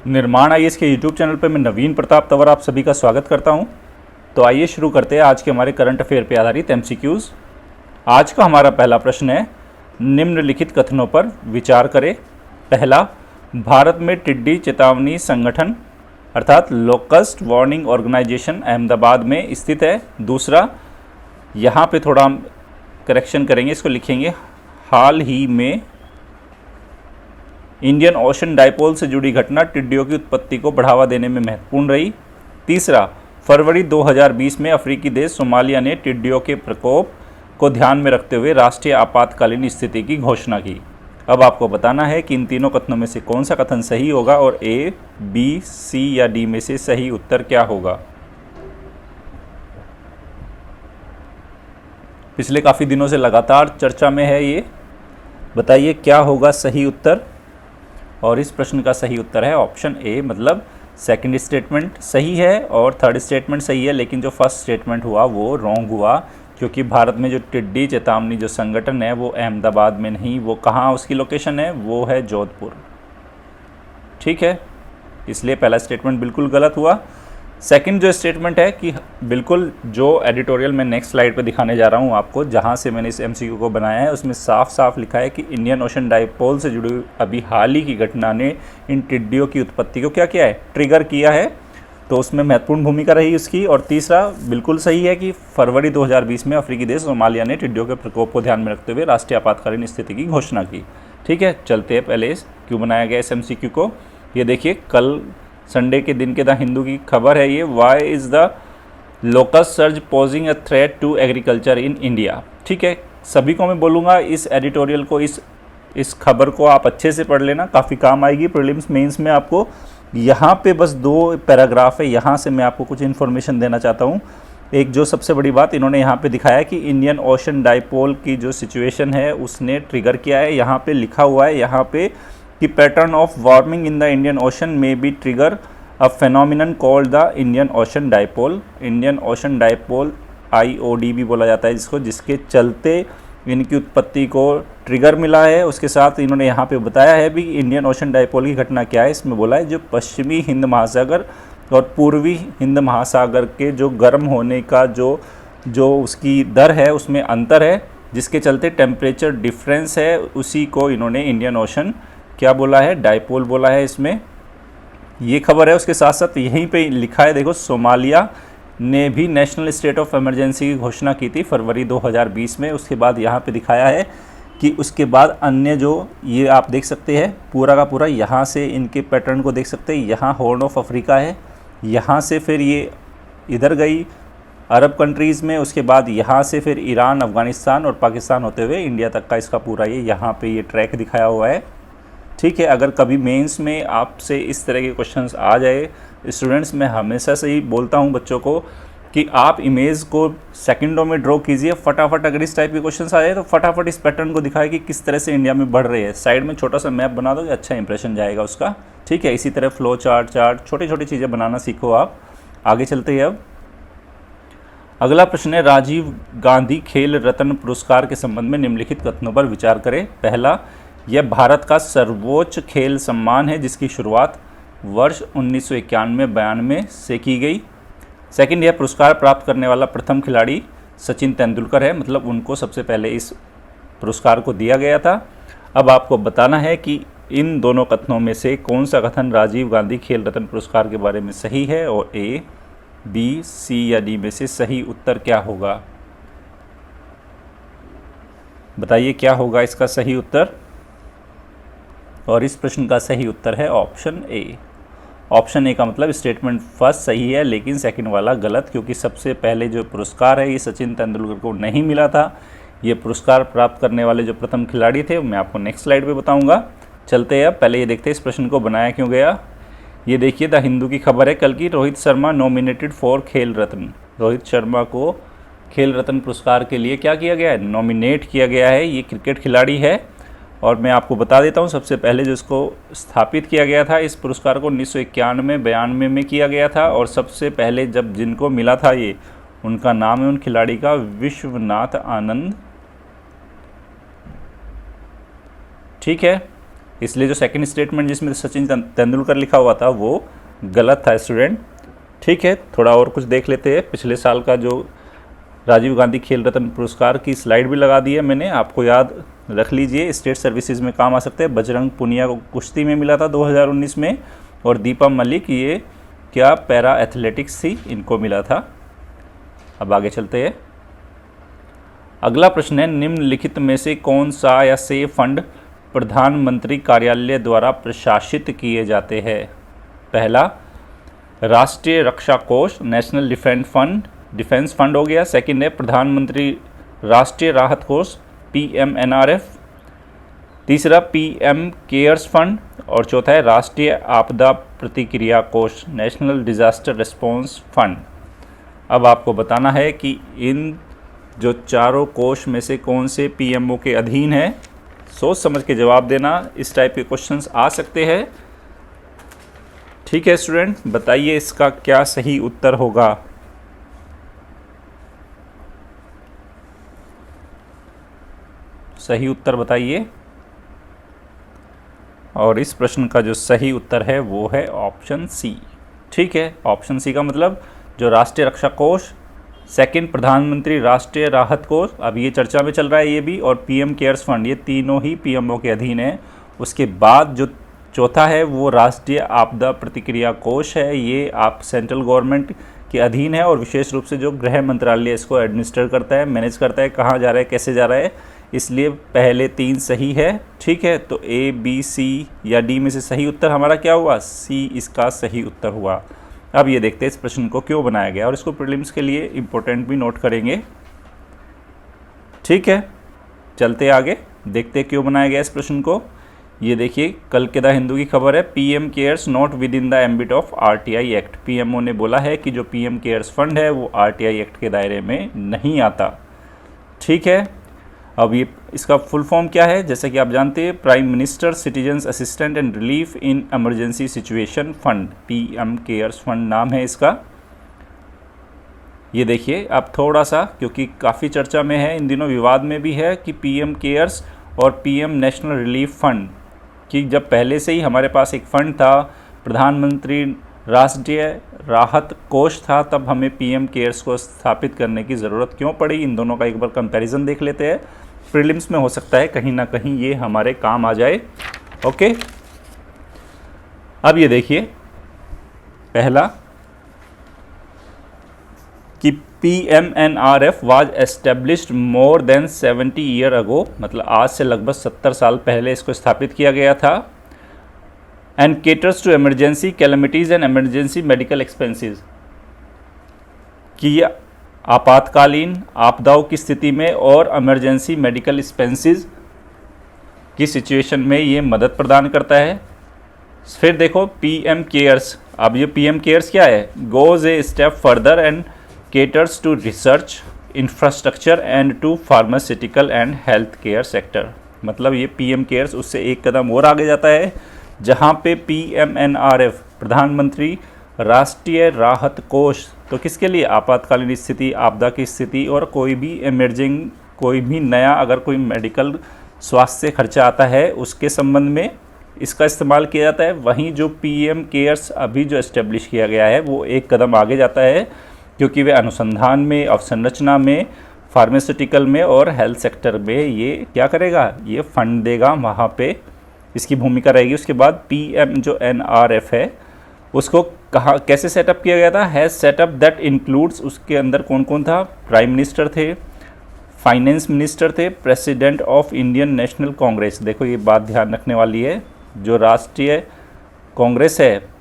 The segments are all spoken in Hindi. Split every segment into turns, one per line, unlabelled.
निर्माण आईएएस के यूट्यूब चैनल पर मैं नवीन प्रताप तंवर आप सभी का स्वागत करता हूं। तो आइए शुरू करते हैं आज के हमारे करंट अफेयर पे आधारित एमसीक्यूज़। आज का हमारा पहला प्रश्न है, निम्नलिखित कथनों पर विचार करें। पहला, भारत में टिड्डी चेतावनी संगठन अर्थात लोकस्ट वार्निंग ऑर्गेनाइजेशन अहमदाबाद में स्थित है। दूसरा, यहाँ पे थोड़ा हम करेक्शन करेंगे, इसको लिखेंगे हाल ही में इंडियन ओशन डाइपोल से जुड़ी घटना टिड्डियों की उत्पत्ति को बढ़ावा देने में महत्वपूर्ण रही। तीसरा, फरवरी 2020 में अफ्रीकी देश सोमालिया ने टिड्डियों के प्रकोप को ध्यान में रखते हुए राष्ट्रीय आपातकालीन स्थिति की घोषणा की। अब आपको बताना है कि इन तीनों कथनों में से कौन सा कथन सही होगा और ए, बी, सी या डी में से सही उत्तर क्या होगा। पिछले काफ़ी दिनों से लगातार चर्चा में है ये। बताइए क्या होगा सही उत्तर। और इस प्रश्न का सही उत्तर है ऑप्शन ए, मतलब सेकंड स्टेटमेंट सही है और थर्ड स्टेटमेंट सही है, लेकिन जो फर्स्ट स्टेटमेंट हुआ वो रॉन्ग हुआ, क्योंकि भारत में जो टिड्डी चेतावनी जो संगठन है वो अहमदाबाद में नहीं, वो कहाँ उसकी लोकेशन है, वो है जोधपुर। ठीक है, इसलिए पहला स्टेटमेंट बिल्कुल गलत हुआ। सेकंड जो स्टेटमेंट है कि बिल्कुल जो एडिटोरियल मैं नेक्स्ट स्लाइड पे दिखाने जा रहा हूँ आपको, जहाँ से मैंने इस एमसीक्यू को बनाया है, उसमें साफ साफ लिखा है कि इंडियन ओशन डाइपोल से जुड़ी अभी हाल ही की घटना ने इन टिड्डियों की उत्पत्ति को क्या किया है, ट्रिगर किया है। तो उसमें महत्वपूर्ण भूमिका रही उसकी। और तीसरा बिल्कुल सही है कि फरवरी 2020 में अफ्रीकी देश सोमालिया ने टिड्डियों के प्रकोप को ध्यान में रखते हुए राष्ट्रीय आपातकालीन स्थिति की घोषणा की। ठीक है, चलते हैं पहले क्यों बनाया गया इस एमसीक्यू को। ये देखिए, कल संडे के दिन के द हिंदू की खबर है ये, why is the locust surge posing a threat to agriculture in India. ठीक है, सभी को मैं बोलूँगा इस एडिटोरियल को, इस खबर को आप अच्छे से पढ़ लेना, काफ़ी काम आएगी प्रीलिम्स मेंस में आपको। यहाँ पे बस 2 पैराग्राफ है, यहाँ से मैं आपको कुछ इन्फॉर्मेशन देना चाहता हूँ। एक जो सबसे बड़ी बात इन्होंने यहाँ पे दिखाया कि इंडियन ओशन डाइपोल की जो सिचुएशन है उसने ट्रिगर किया है। यहाँ पे लिखा हुआ है यहाँ पे कि pattern of warming in the Indian Ocean में be trigger a phenomenon called the Indian Ocean dipole. Indian Ocean dipole IOD भी बोला जाता है जिसको, जिसके चलते इनकी उत्पत्ति को ट्रिगर मिला है। उसके साथ इन्होंने यहाँ पे बताया है भी इंडियन ओशन डाइपोल की घटना क्या है। इसमें बोला है जो पश्चिमी हिंद महासागर और पूर्वी हिंद महासागर के जो गर्म होने का जो उसकी दर है उसमें अंतर है, जिसके चलते टेम्परेचर डिफरेंस है, उसी को इन्होंने इंडियन ओशन क्या बोला है, डाइपोल बोला है। इसमें ये खबर है। उसके साथ साथ यहीं पे लिखा है, देखो, सोमालिया ने भी नेशनल स्टेट ऑफ इमरजेंसी की घोषणा की थी फरवरी 2020 में। उसके बाद यहाँ पे दिखाया है कि उसके बाद अन्य जो ये आप देख सकते हैं पूरा का पूरा, यहाँ से इनके पैटर्न को देख सकते हैं। यहाँ हॉर्न ऑफ अफ्रीका है, यहाँ से फिर ये इधर गई अरब कंट्रीज़ में, उसके बाद यहाँ से फिर ईरान, अफ़गानिस्तान और पाकिस्तान होते हुए इंडिया तक का इसका पूरा ये यहाँ पे ये ट्रैक दिखाया हुआ है। ठीक है, अगर कभी मेंस में आपसे इस तरह के क्वेश्चंस आ जाए, स्टूडेंट्स मैं हमेशा से ही बोलता हूं बच्चों को कि आप इमेज को सेकंडों में ड्रॉ कीजिए फटाफट। अगर इस टाइप के क्वेश्चंस आ जाए तो फटाफट इस पैटर्न को दिखाए कि किस तरह से इंडिया में बढ़ रही है। साइड में छोटा सा मैप बना दोगे, अच्छा इंप्रेशन जाएगा उसका। ठीक है, इसी तरह फ्लो चार्ट छोटी छोटी चीज़ें बनाना सीखो आप। आगे चलते हैं। अब अगला प्रश्न है, राजीव गांधी खेल रत्न पुरस्कार के संबंध में निम्नलिखित कथनों पर विचार करें। पहला, यह भारत का सर्वोच्च खेल सम्मान है जिसकी शुरुआत वर्ष 1991-92 से की गई। सेकंड, यह पुरस्कार प्राप्त करने वाला प्रथम खिलाड़ी सचिन तेंदुलकर है, मतलब उनको सबसे पहले इस पुरस्कार को दिया गया था। अब आपको बताना है कि इन दोनों कथनों में से कौन सा कथन राजीव गांधी खेल रत्न पुरस्कार के बारे में सही है और ए, बी, सी या डी में से सही उत्तर क्या होगा। बताइए क्या होगा इसका सही उत्तर। और इस प्रश्न का सही उत्तर है ऑप्शन ए। ऑप्शन ए का मतलब स्टेटमेंट फर्स्ट सही है लेकिन सेकंड वाला गलत, क्योंकि सबसे पहले जो पुरस्कार है ये सचिन तेंदुलकर को नहीं मिला था। ये पुरस्कार प्राप्त करने वाले जो प्रथम खिलाड़ी थे मैं आपको नेक्स्ट स्लाइड पे बताऊंगा। चलते हैं, अब पहले ये देखते हैं इस प्रश्न को बनाया क्यों गया। ये देखिए, द हिंदू की खबर है कल की, रोहित शर्मा नॉमिनेटेड फॉर खेल रत्न। रोहित शर्मा को खेल रत्न पुरस्कार के लिए क्या किया गया है, नॉमिनेट किया गया है। ये क्रिकेट खिलाड़ी है और मैं आपको बता देता हूँ सबसे पहले जो इसको स्थापित किया गया था, इस पुरस्कार को 1991-92 में किया गया था। और सबसे पहले जब जिनको मिला था ये, उनका नाम है उन खिलाड़ी का विश्वनाथ आनंद। ठीक है, इसलिए जो सेकंड स्टेटमेंट जिसमें सचिन तेंदुलकर लिखा हुआ था वो गलत था स्टूडेंट। ठीक है, थोड़ा और कुछ देख लेते हैं। पिछले साल का जो राजीव गांधी खेल रत्न पुरस्कार की स्लाइड भी लगा दी है मैंने, आपको याद रख लीजिए, स्टेट सर्विसेज में काम आ सकते हैं। बजरंग पुनिया को कुश्ती में मिला था 2019 में, और दीपा मलिक ये क्या पैरा एथलेटिक्स थी, इनको मिला था। अब आगे चलते हैं। अगला प्रश्न है, निम्नलिखित में से कौन सा या से फंड प्रधानमंत्री कार्यालय द्वारा प्रशासित किए जाते हैं? पहला, राष्ट्रीय रक्षा कोष, नेशनल डिफेंस फंड हो गया। सेकंड है प्रधानमंत्री राष्ट्रीय राहत कोष, PMNRF। तीसरा PM केयर्स फंड, और चौथा है राष्ट्रीय आपदा प्रतिक्रिया कोष, नेशनल डिजास्टर रिस्पॉन्स फंड। अब आपको बताना है कि इन जो चारों कोष में से कौन से PMO के अधीन है। सोच समझ के जवाब देना, इस टाइप के क्वेश्चंस आ सकते हैं। ठीक है स्टूडेंट, बताइए इसका क्या सही उत्तर होगा। सही उत्तर बताइए। और इस प्रश्न का जो सही उत्तर है वो है ऑप्शन सी। ठीक है, ऑप्शन सी का मतलब जो राष्ट्रीय रक्षा कोष, सेकंड प्रधानमंत्री राष्ट्रीय राहत कोष, अब ये चर्चा में चल रहा है ये भी, और PM केयर्स फंड, ये तीनों ही PMO के अधीन है। उसके बाद जो चौथा है वो राष्ट्रीय आपदा प्रतिक्रिया कोष है, ये आप सेंट्रल गवर्नमेंट के अधीन है, और विशेष रूप से जो गृह मंत्रालय इसको एडमिनिस्टर करता है, मैनेज करता है, कहाँ जा रहा है कैसे जा रहा है, इसलिए पहले 3 सही है। ठीक है, तो A, B, C या D में से सही उत्तर हमारा क्या हुआ? C इसका सही उत्तर हुआ। अब ये देखते हैं इस प्रश्न को क्यों बनाया गया, और इसको प्रीलिम्स के लिए इम्पोर्टेंट भी नोट करेंगे। ठीक है, चलते आगे, देखते क्यों बनाया गया इस प्रश्न को। ये देखिए, कल के द हिंदू की खबर है, PM cares not with in the ambit of RTI act. PMO ने बोला है कि जो PM केयर्स फंड है वो RTI एक्ट के दायरे में नहीं आता। ठीक है, अब ये इसका फुल फॉर्म क्या है, जैसे कि आप जानते हैं, prime minister citizens assistant and relief in emergency situation fund, PM cares fund नाम है इसका। ये देखिए, अब थोड़ा सा, क्योंकि काफ़ी चर्चा में है इन दिनों, विवाद में भी है कि PM केयर्स और PM नेशनल रिलीफ फंड कि जब पहले से ही हमारे पास एक फ़ंड था, प्रधानमंत्री राष्ट्रीय राहत कोष था, तब हमें PM केयर्स को स्थापित करने की ज़रूरत क्यों पड़ी। इन दोनों का एक बार कंपैरिजन देख लेते हैं। प्रीलिम्स में हो सकता है कहीं ना कहीं ये हमारे काम आ जाए। ओके, अब ये देखिए, पहला कि PMNRF was established more than 70 year ago, मतलब आज से लगभग 70 साल पहले इसको स्थापित किया गया था। And caters to emergency calamities and emergency medical expenses, कि ये आपातकालीन आपदाओं की स्थिति में और इमरजेंसी मेडिकल एक्सपेंसेस की सिचुएशन में ये मदद प्रदान करता है। फिर देखो PM केयर्स, अब ये PM केयर्स क्या है, goes a step further and caters to research infrastructure and to pharmaceutical and health care sector. मतलब ये PM केयर्स उससे एक कदम और आगे जाता है, जहाँ पे PMNRF प्रधानमंत्री राष्ट्रीय राहत कोष, तो किसके लिए, आपातकालीन स्थिति, आपदा की स्थिति और कोई भी इमर्जिंग, कोई भी नया अगर कोई मेडिकल स्वास्थ्य खर्चा आता है उसके संबंध में इसका इस्तेमाल किया जाता है। वहीं जो PM केयर्स अभी जो एस्टेब्लिश किया गया है वो एक कदम आगे जाता है, क्योंकि वे अनुसंधान में, अवसंरचना में, फार्मास्यूटिकल में और हेल्थ सेक्टर में ये क्या करेगा, ये फंड देगा, वहाँ पे इसकी भूमिका रहेगी। उसके बाद PM जो NRF है उसको कहाँ कैसे सेटअप किया गया था, हैज़ सेटअप दैट इंक्लूड्स, उसके अंदर कौन कौन था, प्राइम मिनिस्टर थे, फाइनेंस मिनिस्टर थे, president of Indian national Congress. देखो ये बात ध्यान रखने वाली है, जो राष्ट्रीय कांग्रेस है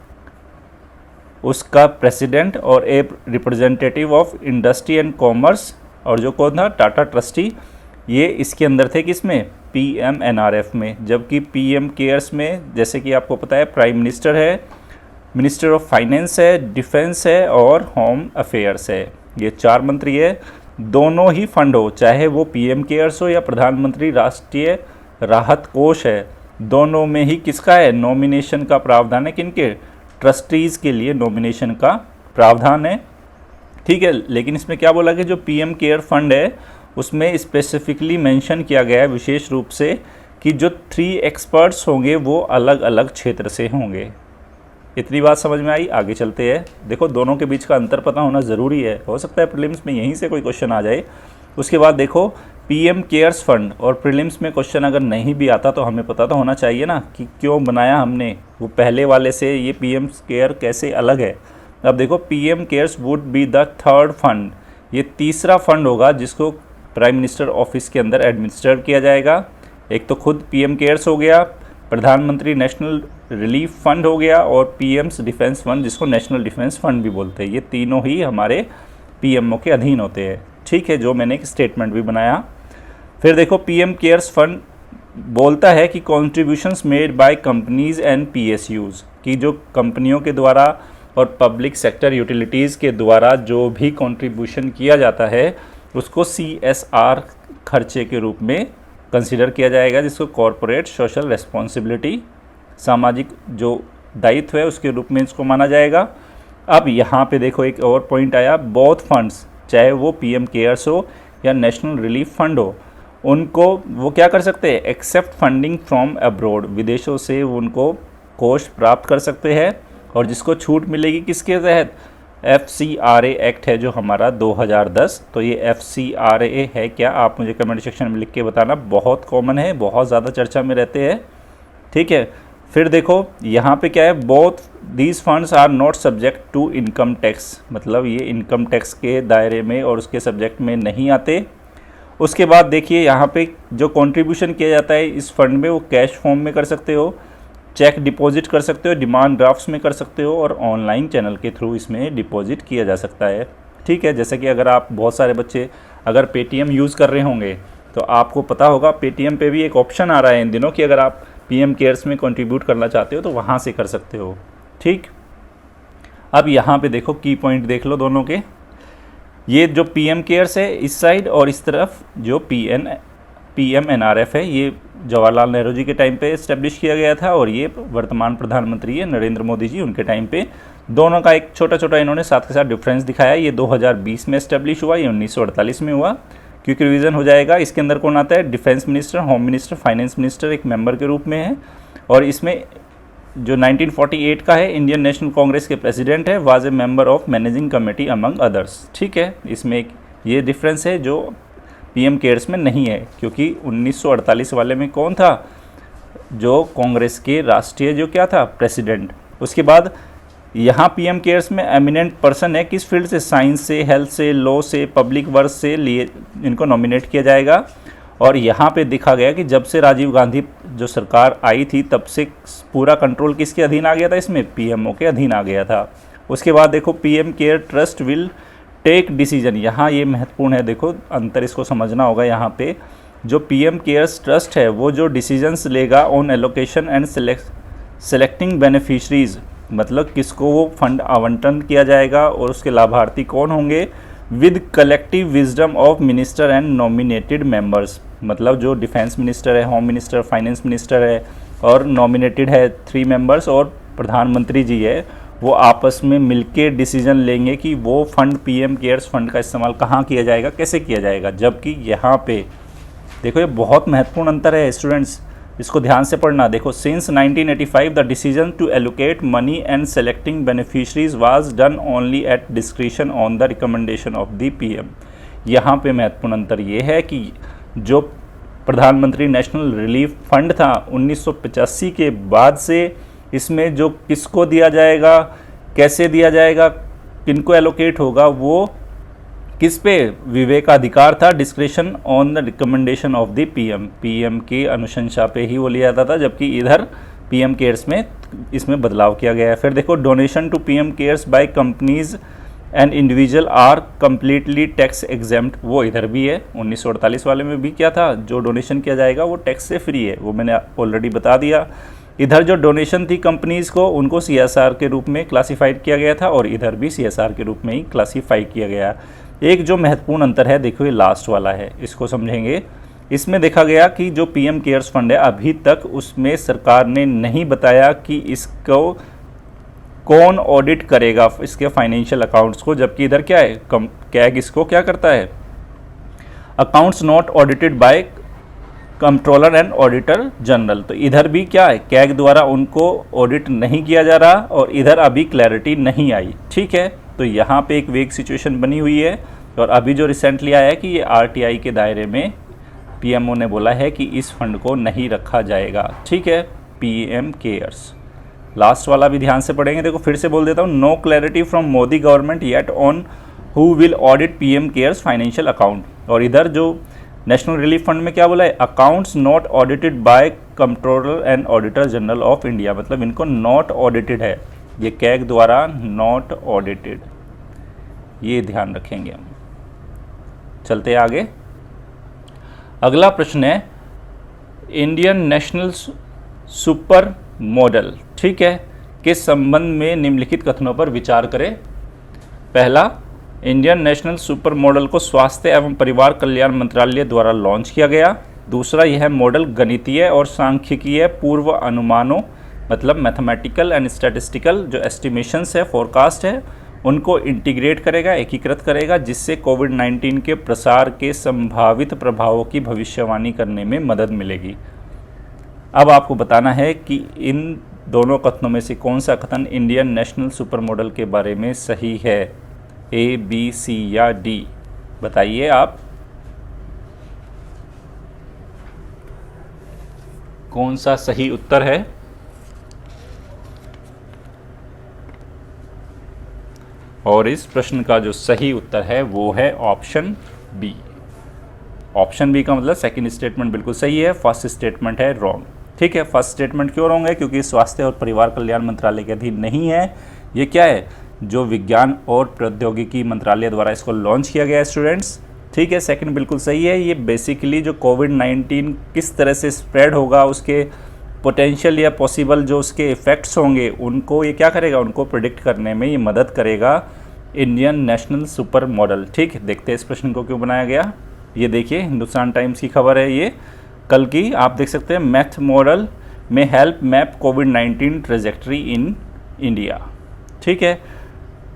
उसका प्रेसिडेंट और a representative of industry and commerce, और जो कौन था, टाटा ट्रस्टी, ये इसके अंदर थे किसमें, PMNRF में। जबकि PM केयर्स में जैसे कि आपको पता है प्राइम मिनिस्टर है, मिनिस्टर ऑफ फाइनेंस है, डिफेंस है और होम अफेयर्स है। ये 4 मंत्री है। दोनों ही फंड हो, चाहे वो PM केयर्स हो या प्रधानमंत्री राष्ट्रीय राहत कोष है, दोनों में ही किसका है, नॉमिनेशन का प्रावधान है। किनके, ट्रस्टीज़ के लिए नॉमिनेशन का प्रावधान है। ठीक है, लेकिन इसमें क्या बोला कि जो PM केयर फंड है उसमें स्पेसिफिकली मेंशन किया गया है विशेष रूप से कि जो 3 एक्सपर्ट्स होंगे वो अलग अलग क्षेत्र से होंगे। इतनी बात समझ में आई, आगे चलते हैं। देखो दोनों के बीच का अंतर पता होना ज़रूरी है, हो सकता है प्रीलिम्स में यहीं से कोई क्वेश्चन आ जाए। उसके बाद देखो पीएम केयर्स फंड, और प्रीलिम्स में क्वेश्चन अगर नहीं भी आता तो हमें पता तो होना चाहिए ना कि क्यों बनाया हमने, वो पहले वाले से ये पीएम केयर कैसे अलग है। अब देखो PM cares would be the third fund, ये तीसरा फंड होगा जिसको प्राइम मिनिस्टर ऑफिस के अंदर एडमिनिस्टर किया जाएगा। एक तो खुद पीएम केयर्स हो गया, प्रधानमंत्री नेशनल रिलीफ फंड हो गया, और पीएम्स डिफेंस फंड जिसको नेशनल डिफेंस फंड भी बोलते हैं। ये तीनों ही हमारे पीएमओ के अधीन होते हैं, ठीक है, जो मैंने एक स्टेटमेंट भी बनाया। फिर देखो पीएम केयर्स फंड बोलता है कि contributions made by companies and PSUs, कि जो कंपनियों के द्वारा और पब्लिक सेक्टर यूटिलिटीज़ के द्वारा जो भी कंट्रीब्यूशन किया जाता है उसको CSR खर्चे के रूप में कंसिडर किया जाएगा, जिसको कॉरपोरेट सोशल रेस्पॉन्सिबिलिटी, सामाजिक जो दायित्व है उसके रूप में इसको माना जाएगा। अब यहाँ पे देखो एक और पॉइंट आया, बोथ फंड्स, चाहे वो पीएम केयर्स हो या नेशनल रिलीफ फंड हो, उनको वो क्या कर सकते हैं, एक्सेप्ट फंडिंग फ्रॉम अब्रोड, विदेशों से उनको कोष प्राप्त कर सकते हैं। और जिसको छूट मिलेगी किसके तहत, FCRA एक्ट है जो हमारा 2010। तो ये FCRA है क्या, आप मुझे कमेंट सेक्शन में लिख के बताना, बहुत कॉमन है, बहुत ज़्यादा चर्चा में रहते हैं, ठीक है। फिर देखो यहाँ पे क्या है, both these funds are not subject to income tax, मतलब ये इनकम टैक्स के दायरे में और उसके सब्जेक्ट में नहीं आते। उसके बाद देखिए यहाँ पे जो कंट्रीब्यूशन किया जाता है इस फंड में, वो कैश फॉर्म में कर सकते हो, चेक डिपॉजिट कर सकते हो, डिमांड ड्राफ्ट्स में कर सकते हो, और ऑनलाइन चैनल के थ्रू इसमें डिपॉजिट किया जा सकता है, ठीक है। जैसे कि अगर आप बहुत सारे बच्चे अगर पेटीएम यूज़ कर रहे होंगे तो आपको पता होगा पेटीएम पे भी एक ऑप्शन आ रहा है इन दिनों कि अगर आप पीएम केयर्स में कंट्रीब्यूट करना चाहते हो तो वहाँ से कर सकते हो, ठीक। अब यहाँ पे देखो की पॉइंट देख लो दोनों के, ये जो पीएम केयर्स है इस साइड और इस तरफ जो PMNRF है, ये जवाहरलाल नेहरू जी के टाइम पे इस्टेब्लिश किया गया था, और ये वर्तमान प्रधानमंत्री है नरेंद्र मोदी जी, उनके टाइम पे। दोनों का एक छोटा छोटा इन्होंने साथ के साथ डिफरेंस दिखाया। ये 2020 में इस्टेब्लिश हुआ, ये 1948 में हुआ, क्योंकि रिवीजन हो जाएगा। इसके अंदर कौन आता है, defence minister, home minister, finance minister एक मेंबर के रूप में है। और इसमें जो 1948 का है, इंडियन नेशनल कांग्रेस के प्रेसिडेंट है, was a member of managing committee among others, ठीक है। इसमें एक ये डिफरेंस है जो पीएम केयर्स में नहीं है, क्योंकि 1948 वाले में कौन था, जो कांग्रेस के राष्ट्रीय जो क्या था, प्रेसिडेंट। उसके बाद यहाँ पीएम केयर्स में एमिनेंट पर्सन है, किस फील्ड से, साइंस से, हेल्थ से, लॉ से, पब्लिक वर्क से लिए इनको नॉमिनेट किया जाएगा। और यहाँ पे दिखा गया कि जब से राजीव गांधी जो सरकार आई थी तब से पूरा कंट्रोल किसके अधीन आ गया था, इसमें पीएमओ के अधीन आ गया था। उसके बाद देखो PM care trust will take decision, यहाँ ये महत्वपूर्ण है, देखो अंतर इसको समझना होगा। यहाँ पे जो पीएम केयर्स ट्रस्ट है वो जो डिसीजंस लेगा on allocation and selecting beneficiaries, मतलब किसको वो फंड आवंटन किया जाएगा और उसके लाभार्थी कौन होंगे, with collective wisdom of minister and nominated members, मतलब जो डिफेंस मिनिस्टर है, होम मिनिस्टर, फाइनेंस मिनिस्टर है और नॉमिनेटेड है 3 मेंबर्स, और प्रधानमंत्री जी है, वो आपस में मिलके डिसीजन लेंगे कि वो फंड पीएम केयर्स फंड का इस्तेमाल कहाँ किया जाएगा, कैसे किया जाएगा। जबकि यहाँ पे देखो ये बहुत महत्वपूर्ण अंतर है स्टूडेंट्स, इसको ध्यान से पढ़ना। देखो since 1985 the decision to allocate money and selecting beneficiaries was done only at discretion on the recommendation of the PM. यहाँ पे महत्वपूर्ण अंतर ये है कि जो प्रधानमंत्री नेशनल रिलीफ फंड था 1985 के बाद से इसमें जो किसको दिया जाएगा, कैसे दिया जाएगा, किनको एलोकेट होगा, वो किस पे विवेकाधिकार था, discretion on the recommendation of the PM की अनुशंसा पे ही वो लिया जाता था। जबकि इधर पीएम केयर्स में इसमें बदलाव किया गया है। फिर देखो donation to PM Cares by companies and individual are completely tax exempt, वो इधर भी है। 1948 वाले में भी क्या था, जो डोनेशन किया जाएगा वो टैक्स से फ्री है, वो मैंने ऑलरेडी बता दिया। इधर जो डोनेशन थी कंपनीज़ को, उनको CSR के रूप में क्लासीफाइड किया गया था, और इधर भी CSR के रूप में ही क्लासीफाई किया गया। एक जो महत्वपूर्ण अंतर है देखो ये लास्ट वाला है, इसको समझेंगे। इसमें देखा गया कि जो पीएम केयर्स फंड है अभी तक उसमें सरकार ने नहीं बताया कि इसको कौन ऑडिट करेगा, इसके फाइनेंशियल अकाउंट्स को। जबकि इधर क्या है, कैग इसको क्या करता है, accounts not audited bye controller and auditor general. तो इधर भी क्या है, कैग द्वारा उनको ऑडिट नहीं किया जा रहा और इधर अभी क्लैरिटी नहीं आई। ठीक है, तो यहाँ पे एक वेग सिचुएशन बनी हुई है और अभी जो रिसेंटली आया है कि ये आरटीआई के दायरे में पीएमओ ने बोला है कि इस फंड को नहीं रखा जाएगा। ठीक है, पीएम केयर्स। लास्ट वाला भी ध्यान से पढ़ेंगे। देखो फिर से बोल देता हूँ, no clarity from Modi government yet on who will audit PM Cares financial account. और इधर जो नेशनल रिलीफ फंड में क्या बोला है, accounts not audited bye controller and auditor general of India, मतलब इनको नॉट ऑडिटेड है, ये कैग द्वारा नॉट ऑडिटेड, ये ध्यान रखेंगे हम। चलते आगे। अगला प्रश्न है इंडियन नेशनल सुपर मॉडल, ठीक है, के संबंध में निम्नलिखित कथनों पर विचार करें। पहला, इंडियन नेशनल सुपर मॉडल को स्वास्थ्य एवं परिवार कल्याण मंत्रालय द्वारा लॉन्च किया गया। दूसरा, यह मॉडल गणितीय और सांख्यिकीय पूर्व अनुमानों, मतलब मैथमेटिकल एंड स्टैटिस्टिकल जो एस्टिमेशंस है, फोरकास्ट है, उनको इंटीग्रेट करेगा, एकीकृत करेगा, जिससे कोविड-19 के प्रसार के संभावित प्रभावों की भविष्यवाणी करने में मदद मिलेगी। अब आपको बताना है कि इन दोनों कथनों में से कौन सा कथन इंडियन नेशनल सुपर मॉडल के बारे में सही है, ए, बी, सी या डी, बताइए आप। कौन सा सही उत्तर है? और इस प्रश्न का जो सही उत्तर है वो है ऑप्शन बी। ऑप्शन बी का मतलब सेकंड स्टेटमेंट बिल्कुल सही है, फर्स्ट स्टेटमेंट है रॉन्ग। ठीक है, फर्स्ट स्टेटमेंट क्यों रॉन्ग है? क्योंकि स्वास्थ्य और परिवार कल्याण मंत्रालय के अधीन नहीं है। ये क्या है, जो विज्ञान और प्रौद्योगिकी मंत्रालय द्वारा इसको लॉन्च किया गया है स्टूडेंट्स। ठीक है, सेकंड बिल्कुल सही है। ये बेसिकली जो कोविड-19 किस तरह से स्प्रेड होगा, उसके पोटेंशियल या पॉसिबल जो उसके इफ़ेक्ट्स होंगे, उनको ये क्या करेगा, उनको प्रिडिक्ट करने में ये मदद करेगा इंडियन नेशनल सुपर मॉडल। ठीक है, देखते हैं इस प्रश्न को क्यों बनाया गया। ये देखिए हिंदुस्तान टाइम्स की खबर है, ये कल की, आप देख सकते हैं, मैथ मॉडल में हेल्प मैप कोविड-19 ट्रेजेक्ट्री इन इंडिया। ठीक है,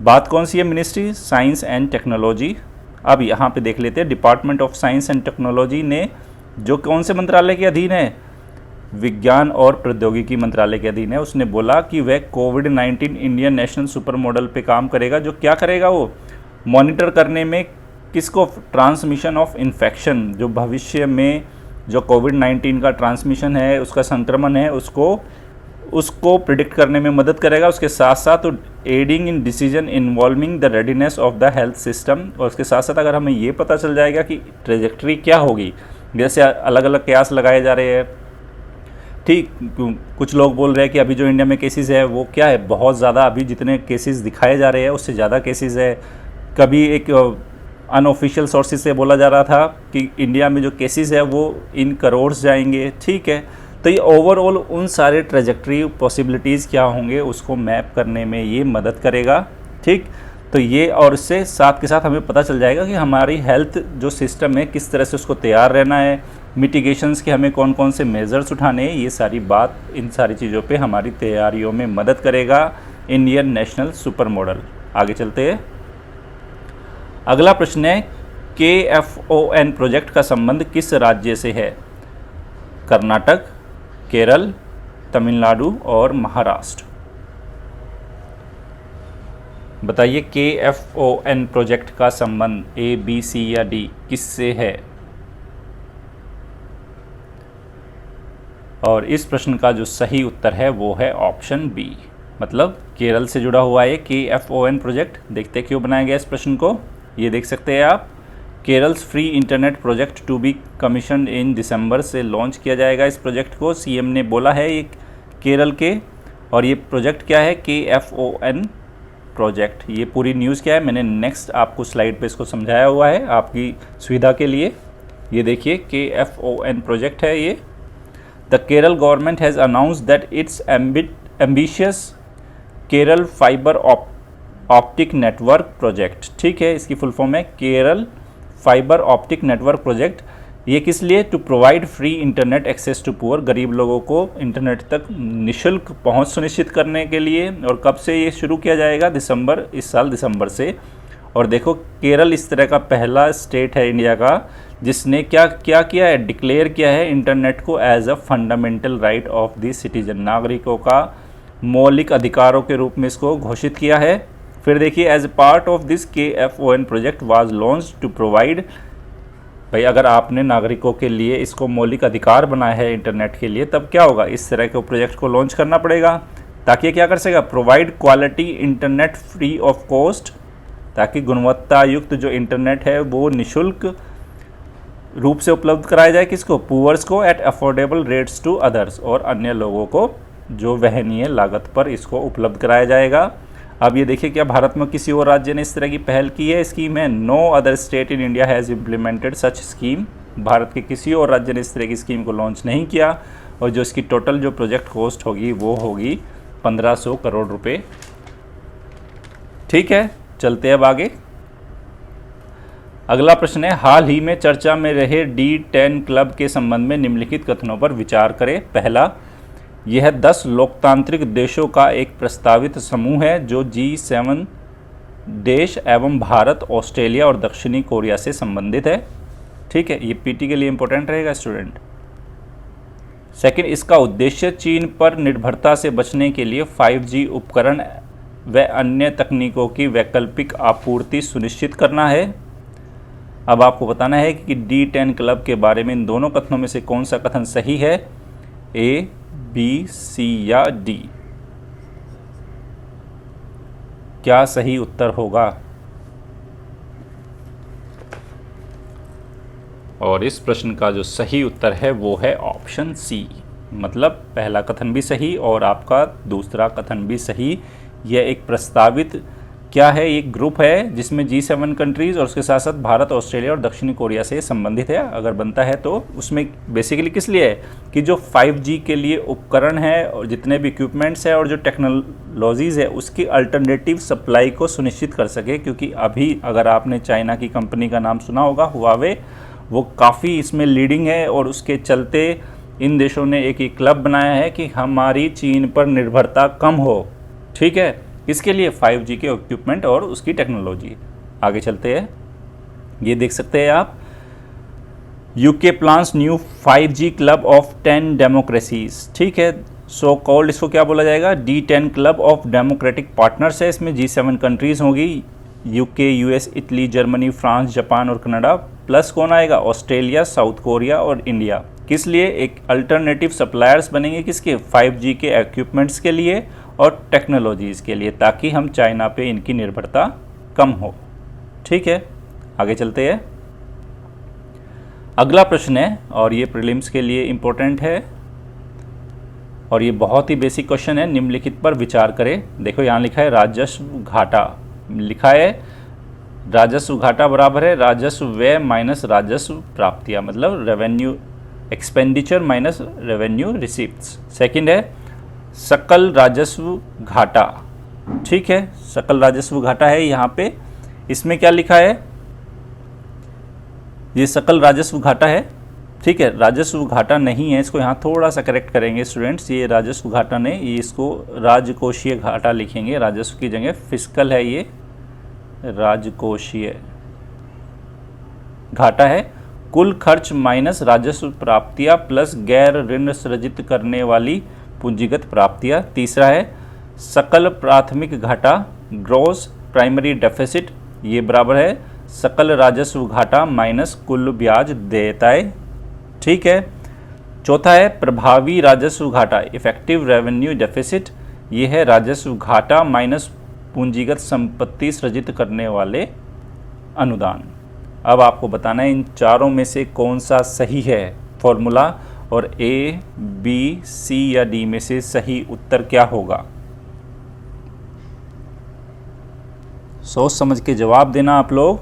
बात कौन सी है? Ministry science and technology. अब यहाँ पे देख लेते हैं, department of science and technology ने, जो कौन से मंत्रालय के अधीन है, विज्ञान और प्रौद्योगिकी मंत्रालय के अधीन है, उसने बोला कि वह कोविड-19 इंडियन नेशनल सुपर मॉडल पे काम करेगा। जो क्या करेगा, वो मॉनिटर करने में किसको, ट्रांसमिशन ऑफ इन्फेक्शन, जो भविष्य में जो कोविड-19 का ट्रांसमिशन है, उसका संक्रमण है, उसको प्रिडिक्ट करने में मदद करेगा। उसके साथ साथ adding in decision involving the readiness of the health system. और उसके साथ साथ अगर हमें ये पता चल जाएगा कि ट्रेजेक्ट्री क्या होगी, जैसे अलग अलग कयास लगाए जा रहे हैं। ठीक, कुछ लोग बोल रहे हैं कि अभी जो इंडिया में केसेस है वो क्या है, बहुत ज़्यादा, अभी जितने केसेस दिखाए जा रहे हैं उससे ज़्यादा केसेस है। कभी एक अनऑफिशियल सोर्सेज से बोला जा रहा था कि इंडिया में जो केसेस है वो इन करोड़्स जाएंगे। ठीक है, तो ये ओवरऑल उन सारे ट्रेजेक्ट्री पॉसिबिलिटीज़ क्या होंगे उसको मैप करने में ये मदद करेगा। ठीक, तो ये, और इससे साथ के साथ हमें पता चल जाएगा कि हमारी हेल्थ जो सिस्टम है किस तरह से उसको तैयार रहना है, मिटिगेशंस के हमें कौन कौन से मेजर्स उठाने हैं, ये सारी बात, इन सारी चीज़ों पे हमारी तैयारियों में मदद करेगा इंडियन नेशनल सुपर मॉडल। आगे चलते हैं। अगला प्रश्न है, KFON प्रोजेक्ट का संबंध किस राज्य से है? कर्नाटक, केरल, तमिलनाडु और महाराष्ट्र। बताइए KFON प्रोजेक्ट का संबंध A, B, C या D किससे है? और इस प्रश्न का जो सही उत्तर है वो है ऑप्शन बी, मतलब केरल से जुड़ा हुआ है KFON प्रोजेक्ट। देखते क्यों बनाया गया इस प्रश्न को, ये देख सकते हैं आप। Kerala's free internet project to be commission in December से लॉन्च किया जाएगा। इस प्रोजेक्ट को सीएम ने बोला है ये केरल के, और ये प्रोजेक्ट क्या है, KFON प्रोजेक्ट। ये पूरी न्यूज़ क्या है, मैंने नेक्स्ट आपको स्लाइड पे इसको समझाया हुआ है आपकी सुविधा के लिए। ये देखिए KFON प्रोजेक्ट है ये। The Kerala government has announced that its ambitious Kerala fibre optic network project. ठीक है, इसकी फुल फॉर्म है Kerala fibre optic network project. ये किस लिए? To provide free internet access to poor, गरीब लोगों को इंटरनेट तक निःशुल्क पहुंच सुनिश्चित करने के लिए। और कब से ये शुरू किया जाएगा? दिसंबर, इस साल दिसंबर से। और देखो केरल इस तरह का पहला स्टेट है इंडिया का जिसने क्या क्या किया है, डिक्लेयर किया है इंटरनेट को as a fundamental right of the citizen, नागरिकों का मौलिक अधिकारों के रूप में इसको घोषित किया है। फिर देखिए, as a part of this KFON project was launch to provide, भाई अगर आपने नागरिकों के लिए इसको मौलिक अधिकार बनाया है इंटरनेट के लिए, तब क्या होगा, इस तरह के प्रोजेक्ट को लॉन्च करना पड़ेगा ताकि ये क्या कर सकेगा, provide quality internet free of cost, ताकि गुणवत्ता युक्त जो इंटरनेट है वो निःशुल्क रूप से उपलब्ध कराया जाए, किसको, पुअर्स को, at affordable rates to others, और अन्य लोगों को जो वहनीय लागत पर इसको उपलब्ध कराया जाएगा। अब ये देखिए, क्या भारत में किसी और राज्य ने इस तरह की पहल की है स्कीम है? No other state in India has implemented such scheme. Bharat के किसी और राज्य ने इस तरह की स्कीम को लॉन्च नहीं किया, और जो इसकी टोटल जो प्रोजेक्ट कॉस्ट होगी वो होगी 1500 करोड़ रुपए। ठीक है, चलते हैं अब आगे। अगला प्रश्न है, हाल ही में चर्चा में रहे D10 क्लब के संबंध में निम्नलिखित कथनों पर विचार करें। पहला, यह 10 लोकतांत्रिक देशों का एक प्रस्तावित समूह है जो G7 देश एवं भारत, ऑस्ट्रेलिया और दक्षिणी कोरिया से संबंधित है। ठीक है, ये पीटी के लिए इंपॉर्टेंट रहेगा स्टूडेंट। सेकंड, इसका उद्देश्य चीन पर निर्भरता से बचने के लिए 5G उपकरण व अन्य तकनीकों की वैकल्पिक आपूर्ति सुनिश्चित करना है। अब आपको बताना है कि D10 क्लब के बारे में इन दोनों कथनों में से कौन सा कथन सही है, A, B, C या D? क्या सही उत्तर होगा? और इस प्रश्न का जो सही उत्तर है वो है ऑप्शन सी, मतलब पहला कथन भी सही और आपका दूसरा कथन भी सही। यह एक प्रस्तावित क्या है, एक ग्रुप है जिसमें G7 कंट्रीज़ और उसके साथ साथ भारत, ऑस्ट्रेलिया और दक्षिणी कोरिया से संबंधित है। अगर बनता है तो उसमें बेसिकली किस लिए है कि जो 5G के लिए उपकरण है और जितने भी इक्विपमेंट्स है और जो टेक्नोलॉजीज़ है उसकी अल्टरनेटिव सप्लाई को सुनिश्चित कर सके। क्योंकि अभी अगर आपने चाइना की कंपनी का नाम सुना होगा, हुआवे, वो काफ़ी इसमें लीडिंग है और उसके चलते इन देशों ने एक क्लब बनाया है कि हमारी चीन पर निर्भरता कम हो। ठीक है, इसके लिए 5G के इक्विपमेंट और उसकी टेक्नोलॉजी। आगे चलते हैं, ये देख सकते हैं आप, UK plans new 5G club of 10 democracies. ठीक है, सो कॉल्ड, इसको क्या बोला जाएगा, D10 club of democratic partners है। इसमें G7 कंट्रीज़ होगी, UK, US, Italy, Germany, France, Japan और कनाडा, प्लस कौन आएगा, ऑस्ट्रेलिया, साउथ कोरिया और इंडिया। किस लिए, एक अल्टरनेटिव सप्लायर्स बनेंगे, किसके, 5G के इक्विपमेंट्स के लिए और टेक्नोलॉजीज़ के लिए, ताकि हम चाइना पे इनकी निर्भरता कम हो। ठीक है, आगे चलते हैं। अगला प्रश्न है और ये प्रीलिम्स के लिए इम्पोर्टेंट है और ये बहुत ही बेसिक क्वेश्चन है। निम्नलिखित पर विचार करें। देखो यहाँ लिखा है राजस्व घाटा, लिखा है राजस्व घाटा बराबर है राजस्व व्यय माइनस राजस्व प्राप्तियाँ, मतलब revenue expenditure minus revenue receipts. Second है सकल राजस्व घाटा। ठीक है, सकल राजस्व घाटा है यहाँ पे, इसमें क्या लिखा है, ये सकल राजस्व घाटा है। ठीक है, राजस्व घाटा नहीं है, इसको यहाँ थोड़ा सा करेक्ट करेंगे स्टूडेंट्स, ये राजस्व घाटा नहीं, ये इसको राजकोषीय घाटा लिखेंगे, राजस्व की जगह फिस्कल है, ये राजकोषीय घाटा है। कुल खर्च माइनस राजस्व प्राप्तियाँ प्लस गैर ऋण सृजित करने वाली पूंजीगत प्राप्तियाँ। तीसरा है सकल प्राथमिक घाटा, ग्रॉस प्राइमरी डेफिसिट, ये बराबर है सकल राजस्व घाटा माइनस कुल ब्याज देयताएं। ठीक है, चौथा है प्रभावी राजस्व घाटा, इफेक्टिव रेवेन्यू डेफिसिट, ये है राजस्व घाटा माइनस पूंजीगत संपत्ति सृजित करने वाले अनुदान। अब आपको बताना है इन चारों में से कौन सा सही है फॉर्मूला, और A, B, C या D में से सही उत्तर क्या होगा। सोच समझ के जवाब देना आप लोग,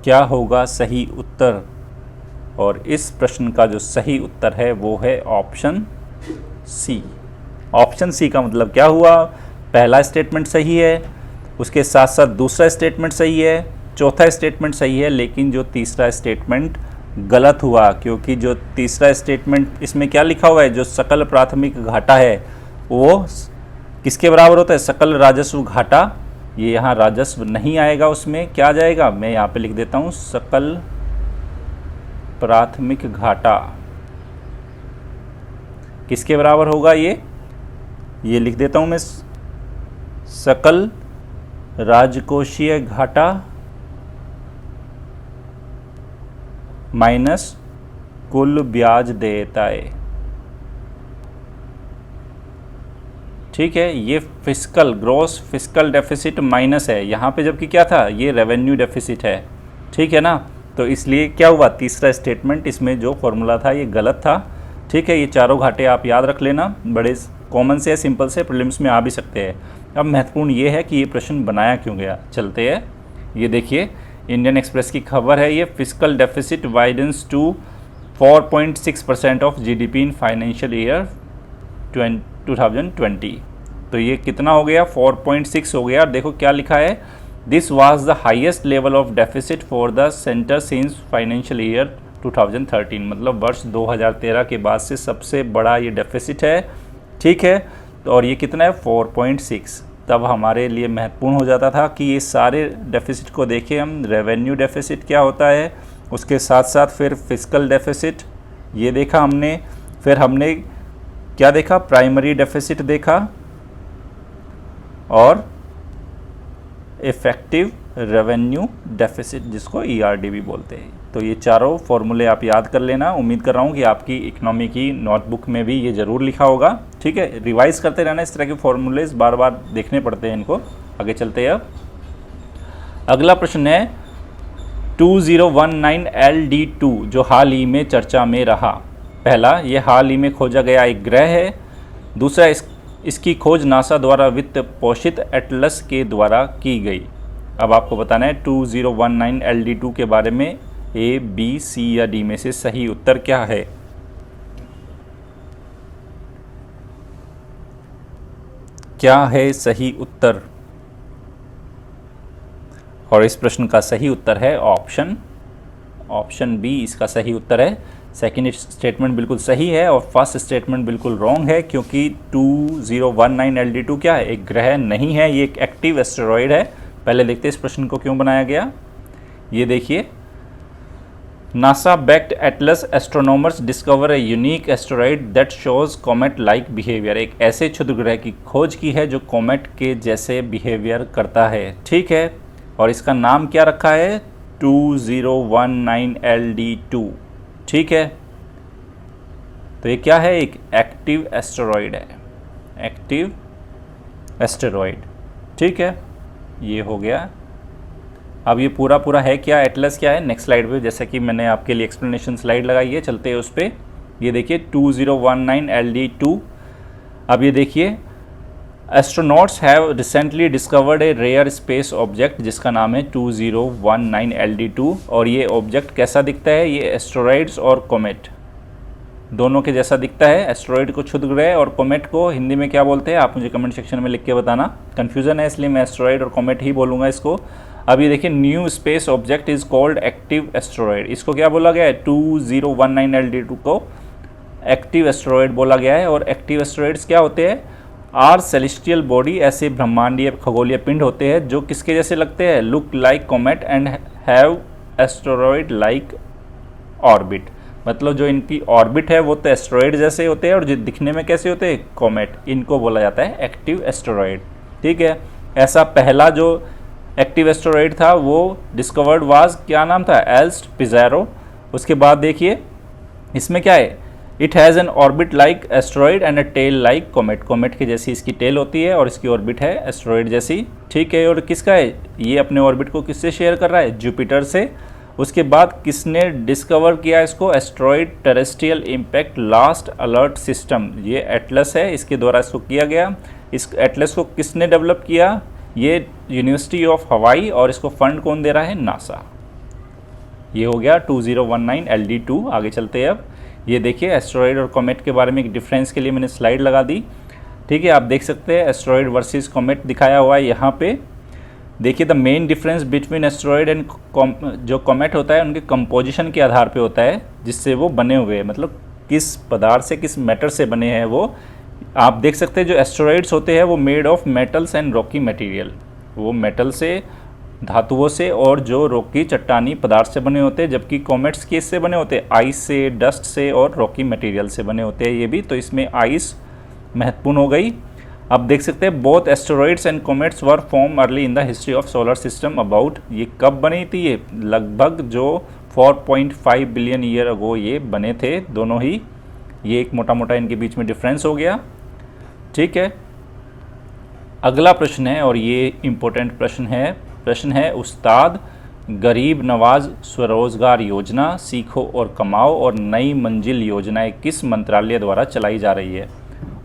क्या होगा सही उत्तर। और इस प्रश्न का जो सही उत्तर है वो है ऑप्शन सी। ऑप्शन सी का मतलब क्या हुआ, पहला स्टेटमेंट सही है, उसके साथ साथ दूसरा स्टेटमेंट सही है, चौथा स्टेटमेंट सही है, लेकिन जो तीसरा स्टेटमेंट गलत हुआ, क्योंकि जो तीसरा स्टेटमेंट इसमें क्या लिखा हुआ है, जो सकल प्राथमिक घाटा है वो किसके बराबर होता है, सकल राजस्व घाटा ये यहाँ राजस्व नहीं आएगा, उसमें क्या आ जाएगा, मैं यहाँ पे लिख देता हूँ सकल प्राथमिक घाटा। किसके बराबर होगा ये लिख देता हूँ मैं, सकल राजकोषीय घाटा माइनस कुल ब्याज देयताएं। ठीक है, ये fiscal gross fiscal deficit minus है यहाँ पे, जबकि क्या था, ये रेवेन्यू डेफिसिट है। ठीक है ना, तो इसलिए क्या हुआ, तीसरा स्टेटमेंट इसमें जो फॉर्मूला था ये गलत था। ठीक है, ये चारों घाटे आप याद रख लेना, बड़े कॉमन से सिंपल से प्रीलिम्स में आ भी सकते हैं। अब महत्वपूर्ण ये है कि ये प्रश्न बनाया क्यों गया, चलते हैं। ये देखिए इंडियन एक्सप्रेस की खबर है, ये fiscal deficit widens to 4.6% of GDP in financial year 2020। तो ये कितना हो गया, 4.6 हो गया। देखो क्या लिखा है, this was the highest level of deficit for the centre since financial year 2013, मतलब वर्ष 2013 के बाद से सबसे बड़ा ये डेफिसिट है। ठीक है, तो और ये कितना है, 4.6। तब हमारे लिए महत्वपूर्ण हो जाता था कि ये सारे डेफिसिट को देखें हम, रेवेन्यू डेफिसिट क्या होता है, उसके साथ साथ फिर फिस्कल डेफिसिट ये देखा हमने, फिर हमने क्या देखा, प्राइमरी डेफिसिट देखा और इफेक्टिव रेवेन्यू डेफिसिट जिसको ईआरडी भी बोलते हैं। तो ये चारों फॉर्मूले आप याद कर लेना। उम्मीद कर रहा हूँ कि आपकी इकोनॉमी की नोटबुक में भी ये ज़रूर लिखा होगा। ठीक है, रिवाइज करते रहना, इस तरह के फॉर्मूलेज बार बार देखने पड़ते हैं इनको। आगे चलते हैं। अब अगला प्रश्न है 2019 LD2 जो हाल ही में चर्चा में रहा। पहला, ये हाल ही में खोजा गया एक ग्रह है। दूसरा, इसकी खोज नासा द्वारा वित्त पोषित एटलस के द्वारा की गई। अब आपको बताना है 2019 LD2 के बारे में A, B, C या D में से सही उत्तर क्या है। क्या है सही उत्तर, और इस प्रश्न का सही उत्तर है ऑप्शन बी इसका सही उत्तर है। सेकंड स्टेटमेंट बिल्कुल सही है और फर्स्ट स्टेटमेंट बिल्कुल रॉन्ग है, क्योंकि 2019 LD2 क्या है, एक ग्रह नहीं है, ये एक एक्टिव एस्टेरॉयड है। पहले देखते हैं इस प्रश्न को क्यों बनाया गया। ये देखिए, NASA backed Atlas astronomers discover a unique asteroid that shows comet like behaviour. एक ऐसे क्षुद्र ग्रह की खोज की है जो कॉमेट के जैसे बिहेवियर करता है। ठीक है, और इसका नाम क्या रखा है, 2019 LD2। ठीक है, तो ये क्या है, एक एक्टिव एस्टेरॉयड है, एक्टिव एस्टेरॉयड। ठीक है, ये हो गया। अब ये पूरा है क्या, एटलस क्या है, नेक्स्ट स्लाइड पे जैसा कि मैंने आपके लिए एक्सप्लेनेशन स्लाइड लगाई है, चलते हैं उस पर। ये देखिए 2019 LD2। अब ये देखिए, astronauts have recently discovered a rare space object जिसका नाम है 2019 LD2। और ये ऑब्जेक्ट कैसा दिखता है, ये एस्टेरॉइड्स और कॉमेट दोनों के जैसा दिखता है। एस्टेरॉइड को क्षुद्र ग्रह और कॉमेट को हिंदी में क्या बोलते हैं, आप मुझे कमेंट सेक्शन में लिख के बताना। कन्फ्यूज़न है इसलिए मैं एस्टेरॉइड और कॉमेट ही बोलूँगा इसको। अब ये देखिए, new space object is called active asteroid. इसको क्या बोला गया है, 2019 LD2 को एक्टिव एस्टेरॉयड बोला गया है। और एक्टिव एस्टेरॉयड्स क्या होते हैं, आर सेलेस्टियल बॉडी, ऐसे ब्रह्मांडीय खगोलीय पिंड होते हैं जो किसके जैसे लगते हैं, look like comet and have asteroid like orbit. मतलब जो इनकी ऑर्बिट है वो तो एस्टेरॉयड जैसे होते हैं और जो दिखने में कैसे होते हैं, कॉमेट। इनको बोला जाता है एक्टिव एस्टेरॉयड। ठीक है, ऐसा पहला जो एक्टिव एस्टेरॉयड था वो डिस्कवर्ड वाज, क्या नाम था, एल्स्ट पिज़ारो। उसके बाद देखिए इसमें क्या है, it has an orbit like asteroid and a tail like comet. Comet की जैसी इसकी टेल होती है और इसकी ऑर्बिट है एस्टेरॉयड जैसी। ठीक है, और किसका है, ये अपने ऑर्बिट को किससे शेयर कर रहा है, जुपिटर से। उसके बाद किसने डिस्कवर किया इसको, asteroid terrestrial impact last alert system, ये एटलस है, इसके द्वारा इसको किया गया। इस एटलस को किसने डेवलप किया, ये यूनिवर्सिटी ऑफ हवाई, और इसको फंड कौन दे रहा है, नासा। ये हो गया 2019 LD2। आगे चलते हैं। अब ये देखिए, एस्टेरॉयड और कॉमेट के बारे में एक डिफरेंस के लिए मैंने स्लाइड लगा दी। ठीक है, आप देख सकते हैं एस्टेरॉयड वर्सेस कॉमेट दिखाया हुआ है यहाँ पे। देखिए, the main difference between asteroid and जो कॉमेट होता है उनके कंपोजिशन के आधार पे होता है, जिससे वो बने हुए हैं, मतलब किस पदार्थ से, किस मैटर से बने हैं वो। आप देख सकते हैं जो एस्टेरॉयड्स होते हैं वो made of metals and Rocky material, वो मेटल से, धातुओं से और जो रॉकी चट्टानी पदार्थ से बने होते हैं, जबकि कॉमेट्स किससे बने होते हैं? आइस से, डस्ट से और रॉकी मटेरियल से बने होते हैं ये भी। तो इसमें आइस महत्वपूर्ण हो गई। अब देख सकते हैं both asteroids and comets were form early in the history of solar system about, ये कब बनी थी? ये लगभग जो 4.5 बिलियन ईयर अगो ये बने थे दोनों ही। ये एक मोटा मोटा इनके बीच में डिफरेंस हो गया। ठीक है, अगला प्रश्न है और ये इम्पोर्टेंट प्रश्न है उस्ताद गरीब नवाज स्वरोजगार योजना, सीखो और कमाओ और नई मंजिल योजनाएं किस मंत्रालय द्वारा चलाई जा रही है?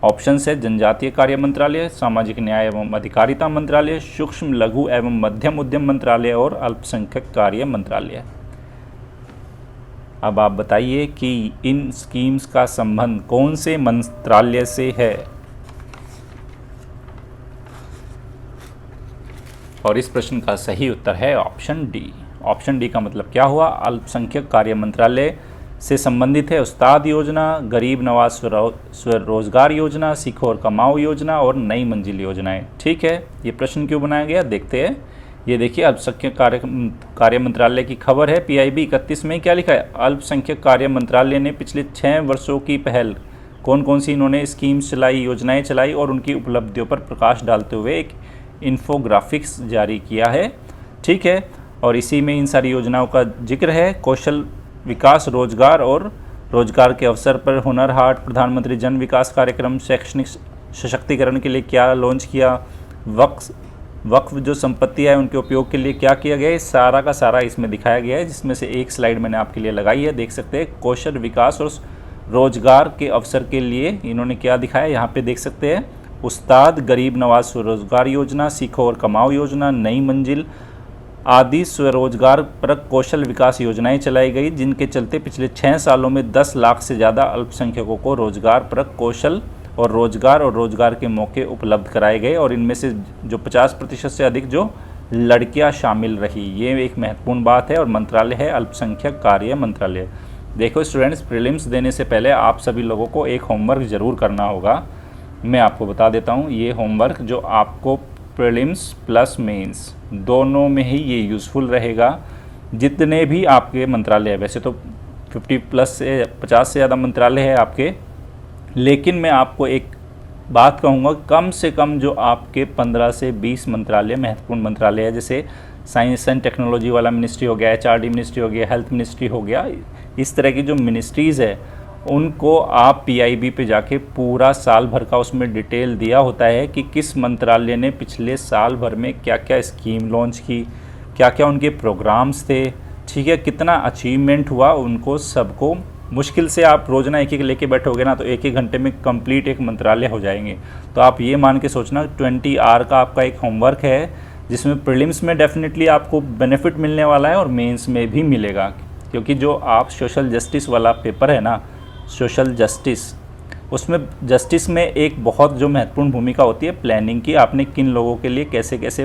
ऑप्शन है जनजातीय कार्य मंत्रालय, सामाजिक न्याय एवं अधिकारिता मंत्रालय, सूक्ष्म लघु एवं मध्यम उद्यम मंत्रालय और अल्पसंख्यक कार्य मंत्रालय। अब आप बताइए कि इन स्कीम्स का संबंध कौन से मंत्रालय से है? और इस प्रश्न का सही उत्तर है ऑप्शन डी। ऑप्शन डी का मतलब क्या हुआ? अल्पसंख्यक कार्य मंत्रालय से संबंधित है उस्ताद योजना, गरीब नवाज स्वरोजगार योजना, सीखो और कमाओ योजना और नई मंजिल योजनाएं। ठीक है, ये प्रश्न क्यों बनाया गया देखते हैं। ये देखिए अल्पसंख्यक कार्य मंत्रालय की खबर है, PIB 31 में क्या लिखा है? अल्पसंख्यक कार्य मंत्रालय ने पिछले 6 वर्षों की पहल कौन कौन सी इन्होंने स्कीम्स चलाई, योजनाएं चलाई और उनकी उपलब्धियों पर प्रकाश डालते हुए एक इन्फोग्राफिक्स जारी किया है। ठीक है, और इसी में इन सारी योजनाओं का जिक्र है। कौशल विकास, रोजगार और रोजगार के अवसर पर हुनर हाट, प्रधानमंत्री जन विकास कार्यक्रम, शैक्षणिक सशक्तिकरण के लिए क्या लॉन्च किया, वक्फ जो संपत्ति है उनके उपयोग के लिए क्या किया गया, ये सारा का सारा इसमें दिखाया गया है, जिसमें से एक स्लाइड मैंने आपके लिए लगाई है। देख सकते हैं कौशल विकास और रोजगार के अवसर के लिए इन्होंने क्या दिखाया, यहाँ पे देख सकते हैं उस्ताद गरीब नवाज स्वरोजगार योजना, सीखो और कमाओ योजना, नई मंजिल आदि स्वरोजगार परक कौशल विकास योजनाएं चलाई गई, जिनके चलते पिछले 6 सालों में 10 लाख से ज़्यादा अल्पसंख्यकों को रोजगार परक कौशल और रोजगार के मौके उपलब्ध कराए गए और इनमें से जो 50% से अधिक जो लड़कियां शामिल रही। ये एक महत्वपूर्ण बात है और मंत्रालय है अल्पसंख्यक कार्य मंत्रालय। देखो स्टूडेंट्स, प्रीलिम्स देने से पहले आप सभी लोगों को एक होमवर्क ज़रूर करना होगा। मैं आपको बता देता हूँ, ये होमवर्क जो आपको प्रीलिम्स प्लस मेंस दोनों में ही ये यूज़फुल रहेगा। जितने भी आपके मंत्रालय है, वैसे तो 50+ से 50 से ज़्यादा मंत्रालय है आपके, लेकिन मैं आपको एक बात कहूँगा, कम से कम जो आपके 15 से 20 मंत्रालय महत्वपूर्ण मंत्रालय है, जैसे साइंस एंड टेक्नोलॉजी वाला मिनिस्ट्री हो गया, HRD मिनिस्ट्री हो गया, हेल्थ मिनिस्ट्री हो गया, इस तरह की जो मिनिस्ट्रीज़ है उनको आप PIB पे जाके पूरा साल भर का उसमें डिटेल दिया होता है कि किस मंत्रालय ने पिछले साल भर में क्या क्या स्कीम लॉन्च की, क्या क्या उनके प्रोग्राम्स थे, ठीक है, कितना अचीवमेंट हुआ उनको सबको। मुश्किल से आप रोज़ाना एक लेके बैठोगे ना तो एक घंटे में कंप्लीट एक मंत्रालय हो जाएंगे। तो आप ये मान के सोचना 20 आवर का आपका एक होमवर्क है, जिसमें प्रीलिम्स में डेफिनेटली आपको बेनिफिट मिलने वाला है और मेंस में भी मिलेगा, क्योंकि जो आप सोशल जस्टिस वाला पेपर है ना, सोशल जस्टिस, उसमें जस्टिस में एक बहुत जो महत्वपूर्ण भूमिका होती है प्लानिंग की। आपने किन लोगों के लिए कैसे कैसे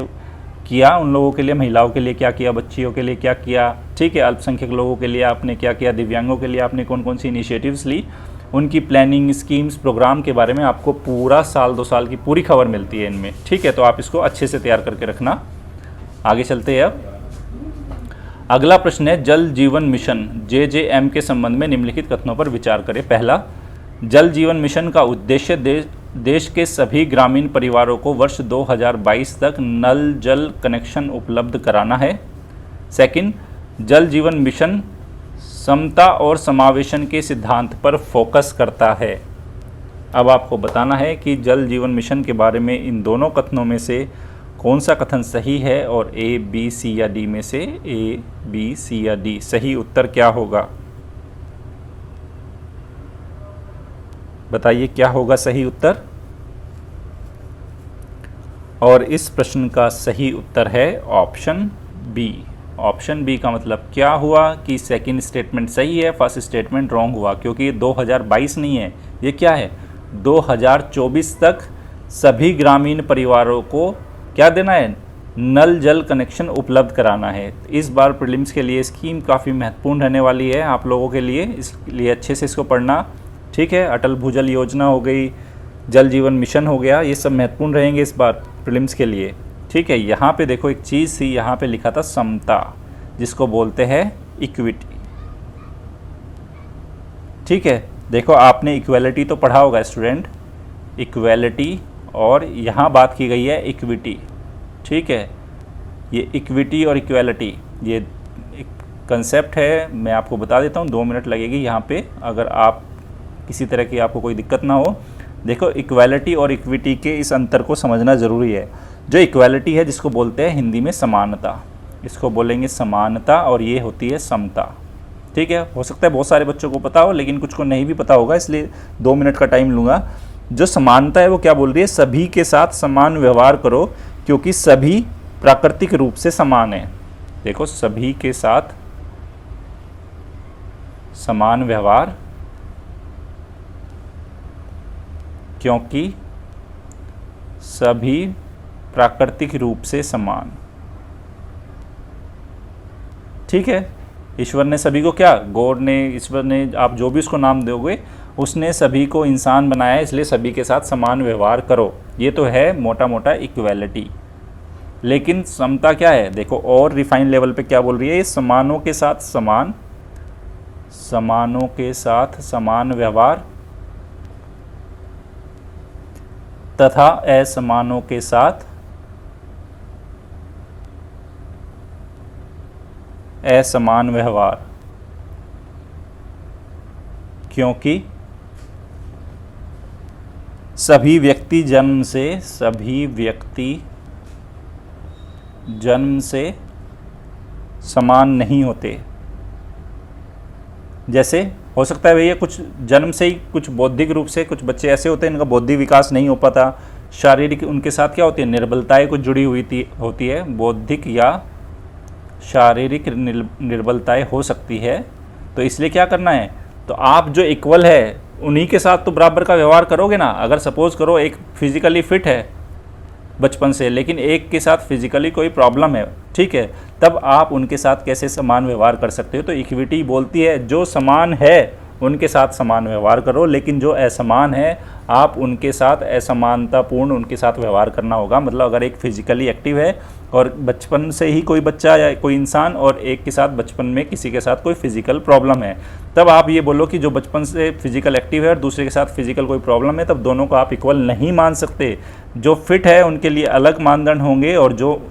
किया, उन लोगों के लिए, महिलाओं के लिए क्या किया, बच्चियों के लिए क्या किया, ठीक है, अल्पसंख्यक लोगों के लिए आपने क्या किया, दिव्यांगों के लिए आपने कौन कौन सी इनिशिएटिव्स ली, उनकी प्लानिंग, स्कीम्स, प्रोग्राम के बारे में आपको पूरा साल 2 साल की पूरी खबर मिलती है इनमें। ठीक है, तो आप इसको अच्छे से तैयार करके रखना। आगे चलते हैं। अब अगला प्रश्न है जल जीवन मिशन JJM के संबंध में निम्नलिखित कथनों पर विचार करें। पहला, जल जीवन मिशन का उद्देश्य देश के सभी ग्रामीण परिवारों को वर्ष 2022 तक नल जल कनेक्शन उपलब्ध कराना है। सेकंड, जल जीवन मिशन समता और समावेशन के सिद्धांत पर फोकस करता है। अब आपको बताना है कि जल जीवन मिशन के बारे में इन दोनों कथनों में से कौन सा कथन सही है और A, B, C या D में से A, B, C या D सही उत्तर क्या होगा? बताइए क्या होगा सही उत्तर। और इस प्रश्न का सही उत्तर है ऑप्शन B। ऑप्शन B का मतलब क्या हुआ कि सेकंड स्टेटमेंट सही है, फर्स्ट स्टेटमेंट रॉन्ग हुआ, क्योंकि ये 2022 नहीं है, ये क्या है 2024 तक सभी ग्रामीण परिवारों को क्या देना है, नल जल कनेक्शन उपलब्ध कराना है। इस बार प्रीलिम्स के लिए स्कीम काफ़ी महत्वपूर्ण रहने वाली है आप लोगों के लिए, इसलिए अच्छे से इसको पढ़ना। ठीक है, अटल भूजल योजना हो गई, जल जीवन मिशन हो गया, ये सब महत्वपूर्ण रहेंगे इस बार प्रीलिम्स के लिए। ठीक है, यहाँ पे देखो एक चीज़ थी, यहाँ पे लिखा था समता, जिसको बोलते हैं इक्विटी। ठीक है, देखो आपने इक्वेलिटी तो पढ़ा होगा स्टूडेंट, इक्वेलिटी, और यहाँ बात की गई है इक्विटी। ठीक है, ये इक्विटी और इक्वेलिटी ये एक कंसेप्ट है, मैं आपको बता देता हूँ, 2 मिनट लगेगी यहाँ पे, अगर आप किसी तरह की आपको कोई दिक्कत ना हो। देखो इक्वेलिटी और इक्विटी के इस अंतर को समझना ज़रूरी है। जो इक्वेलिटी है जिसको बोलते हैं हिंदी में समानता, इसको बोलेंगे समानता, और ये होती है समता। ठीक है, हो सकता है बहुत सारे बच्चों को पता हो लेकिन कुछ को नहीं भी पता होगा, इसलिए 2 मिनट का टाइम लूँगा। जो समानता है वो क्या बोल रही है, सभी के साथ समान व्यवहार करो क्योंकि सभी प्राकृतिक रूप से समान है। देखो सभी के साथ समान व्यवहार क्योंकि सभी प्राकृतिक रूप से समान। ठीक है, ईश्वर ने सभी को क्या, गॉड ने, ईश्वर ने, आप जो भी उसको नाम दोगे, उसने सभी को इंसान बनाया है, इसलिए सभी के साथ समान व्यवहार करो। ये तो है मोटा मोटा इक्वेलिटी। लेकिन समता क्या है, देखो और रिफाइन लेवल पे क्या बोल रही है, ये समानों के साथ समान, समानों के साथ समान व्यवहार तथा असमानों के साथ असमान व्यवहार, क्योंकि सभी व्यक्ति जन्म से समान नहीं होते। जैसे हो सकता है भैया कुछ जन्म से ही कुछ बौद्धिक रूप से कुछ बच्चे ऐसे होते हैं इनका बौद्धिक विकास नहीं हो पाता, शारीरिक उनके साथ क्या होती है, निर्बलताएं कुछ जुड़ी हुई होती है, बौद्धिक या शारीरिक निर्बलताएं हो सकती है। तो इसलिए क्या करना है, तो आप जो इक्वल है उन्हीं के साथ तो बराबर का व्यवहार करोगे ना। अगर सपोज करो एक फिजिकली फिट है बचपन से, लेकिन एक के साथ फिजिकली कोई प्रॉब्लम है, ठीक है, तब आप उनके साथ कैसे समान व्यवहार कर सकते हो। तो इक्विटी बोलती है जो समान है उनके साथ समान व्यवहार करो, लेकिन जो असमान है आप उनके साथ असमानतापूर्ण उनके साथ व्यवहार करना होगा। मतलब अगर एक फिजिकली एक्टिव है और बचपन से ही कोई बच्चा या कोई इंसान, और एक के साथ बचपन में किसी के साथ कोई फिजिकल प्रॉब्लम है, तब आप ये बोलो कि जो बचपन से फिजिकल एक्टिव है और दूसरे के साथ फिजिकल कोई प्रॉब्लम है, तब दोनों को आप इक्वल नहीं मान सकते। जो फिट है उनके लिए अलग मानदंड होंगे और जो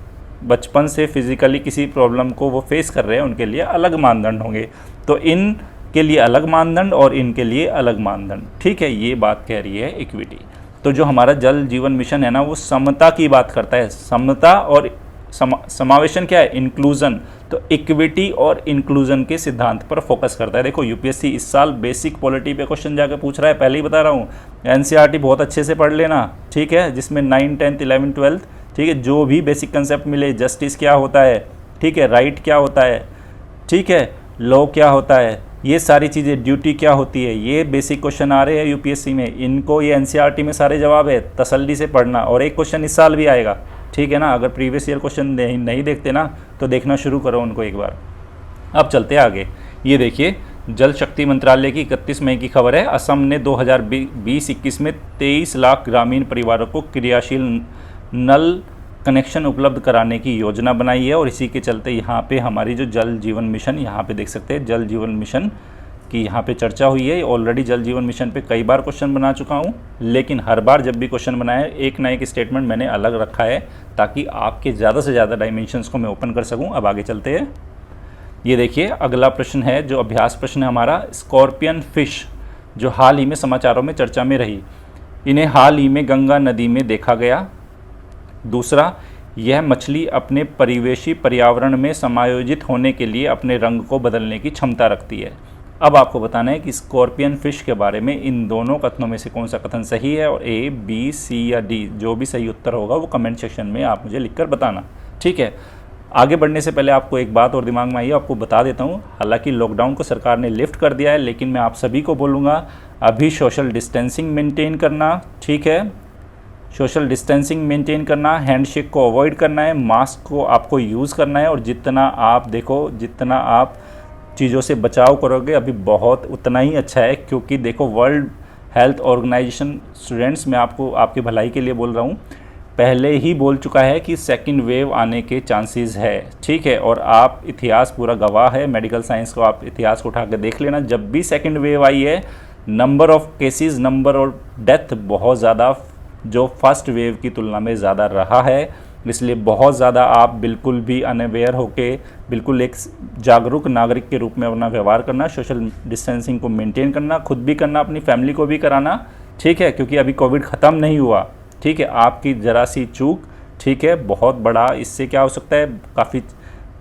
बचपन से फिजिकली किसी प्रॉब्लम को वो फेस कर रहे हैं उनके लिए अलग मानदंड होंगे। तो इन के लिए अलग मानदंड और इनके लिए अलग मानदंड। ठीक है, ये बात कह रही है इक्विटी। तो जो हमारा जल जीवन मिशन है ना, वो समता की बात करता है। समता और समावेशन क्या है, इंक्लूजन। तो इक्विटी और इंक्लूजन के सिद्धांत पर फोकस करता है। देखो यूपीएससी इस साल बेसिक पॉलिटी पे क्वेश्चन जाकर पूछ रहा है, पहले ही बता रहा हूँ। एनसीईआरटी बहुत अच्छे से पढ़ लेना, ठीक है, जिसमें 9, 10, 11, 12, ठीक है, जो भी बेसिक कंसेप्ट मिले, जस्टिस क्या होता है, ठीक है, राइट क्या होता है, ठीक है, लॉ क्या होता है, ये सारी चीज़ें, ड्यूटी क्या होती है, ये बेसिक क्वेश्चन आ रहे हैं यूपीएससी में। इनको ये एनसीईआरटी में सारे जवाब है, तसल्ली से पढ़ना। और एक क्वेश्चन इस साल भी आएगा, ठीक है ना। अगर प्रीवियस ईयर क्वेश्चन नहीं देखते ना तो देखना शुरू करो उनको एक बार। अब चलते आगे। ये देखिए जल शक्ति मंत्रालय की 31 मई की खबर है। असम ने 2020-21 में 23 लाख ग्रामीण परिवारों को क्रियाशील नल कनेक्शन उपलब्ध कराने की योजना बनाई है। और इसी के चलते यहाँ पे हमारी जो जल जीवन मिशन, यहाँ पे देख सकते हैं जल जीवन मिशन की यहाँ पे चर्चा हुई है। ऑलरेडी जल जीवन मिशन पे कई बार क्वेश्चन बना चुका हूँ, लेकिन हर बार जब भी क्वेश्चन बनाए एक ना एक स्टेटमेंट मैंने अलग रखा है ताकि आपके ज़्यादा से ज़्यादा डायमेंशंस को मैं ओपन कर सकूँ। अब आगे चलते हैं। ये देखिए अगला प्रश्न है जो अभ्यास प्रश्न है हमारा, स्कॉर्पियन फिश जो हाल ही में समाचारों में चर्चा में रही, इन्हें हाल ही में गंगा नदी में देखा गया। दूसरा, यह मछली अपने परिवेशी पर्यावरण में समायोजित होने के लिए अपने रंग को बदलने की क्षमता रखती है। अब आपको बताना है कि स्कॉर्पियन फिश के बारे में इन दोनों कथनों में से कौन सा कथन सही है, और ए, बी, सी या डी, जो भी सही उत्तर होगा वो कमेंट सेक्शन में आप मुझे लिखकर बताना, ठीक है। आगे बढ़ने से पहले आपको एक बात और दिमाग में आई है, आपको बता देता हूँ। हालांकि लॉकडाउन को सरकार ने लिफ्ट कर दिया है, लेकिन मैं आप सभी को बोलूँगा अभी सोशल डिस्टेंसिंग मेंटेन करना, ठीक है, सोशल डिस्टेंसिंग मेंटेन करना, हैंडशेक को अवॉइड करना है, मास्क को आपको यूज़ करना है। और जितना आप देखो, जितना आप चीज़ों से बचाव करोगे अभी बहुत उतना ही अच्छा है, क्योंकि देखो वर्ल्ड हेल्थ ऑर्गेनाइजेशन, स्टूडेंट्स मैं आपको आपकी भलाई के लिए बोल रहा हूँ, पहले ही बोल चुका है कि सेकंड वेव आने के चांसेस है, ठीक है। और आप इतिहास पूरा गवाह है, मेडिकल साइंस को आप इतिहास को उठा के देख लेना, जब भी सेकंड वेव आई है number of cases, number of death बहुत ज़्यादा जो फर्स्ट वेव की तुलना में ज़्यादा रहा है। इसलिए बहुत ज़्यादा आप बिल्कुल भी अनअवेयर होके बिल्कुल एक जागरूक नागरिक के रूप में अपना व्यवहार करना, सोशल डिस्टेंसिंग को मेंटेन करना, खुद भी करना, अपनी फैमिली को भी कराना, ठीक है, क्योंकि अभी कोविड ख़त्म नहीं हुआ, ठीक है। आपकी ज़रा सी चूक, ठीक है, बहुत बड़ा इससे क्या हो सकता है, काफ़ी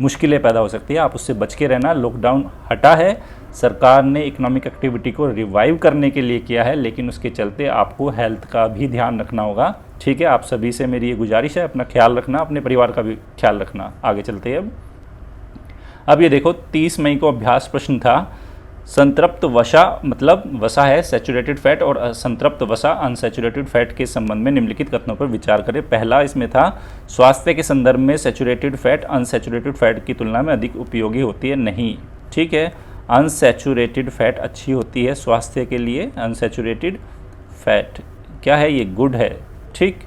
मुश्किलें पैदा हो सकती है, आप उससे बच के रहना। लॉकडाउन हटा है, सरकार ने इकोनॉमिक एक्टिविटी को रिवाइव करने के लिए किया है, लेकिन उसके चलते आपको हेल्थ का भी ध्यान रखना होगा, ठीक है। आप सभी से मेरी ये गुजारिश है, अपना ख्याल रखना, अपने परिवार का भी ख्याल रखना। आगे चलते हैं अब ये देखो 30 मई को अभ्यास प्रश्न था, संतृप्त वसा मतलब वसा है सैचुरेटेड फैट और असंतृप्त वसा अनसैचुरेटेड फैट के संबंध में निम्नलिखित कथनों पर विचार करें। पहला इसमें था स्वास्थ्य के संदर्भ में सैचुरेटेड फैट अनसैचुरेटेड फैट की तुलना में अधिक उपयोगी होती है, नहीं, ठीक है। अनसैचुरेटेड फैट अच्छी होती है स्वास्थ्य के लिए, अनसैचुरेटेड फैट क्या है, ये गुड है, ठीक,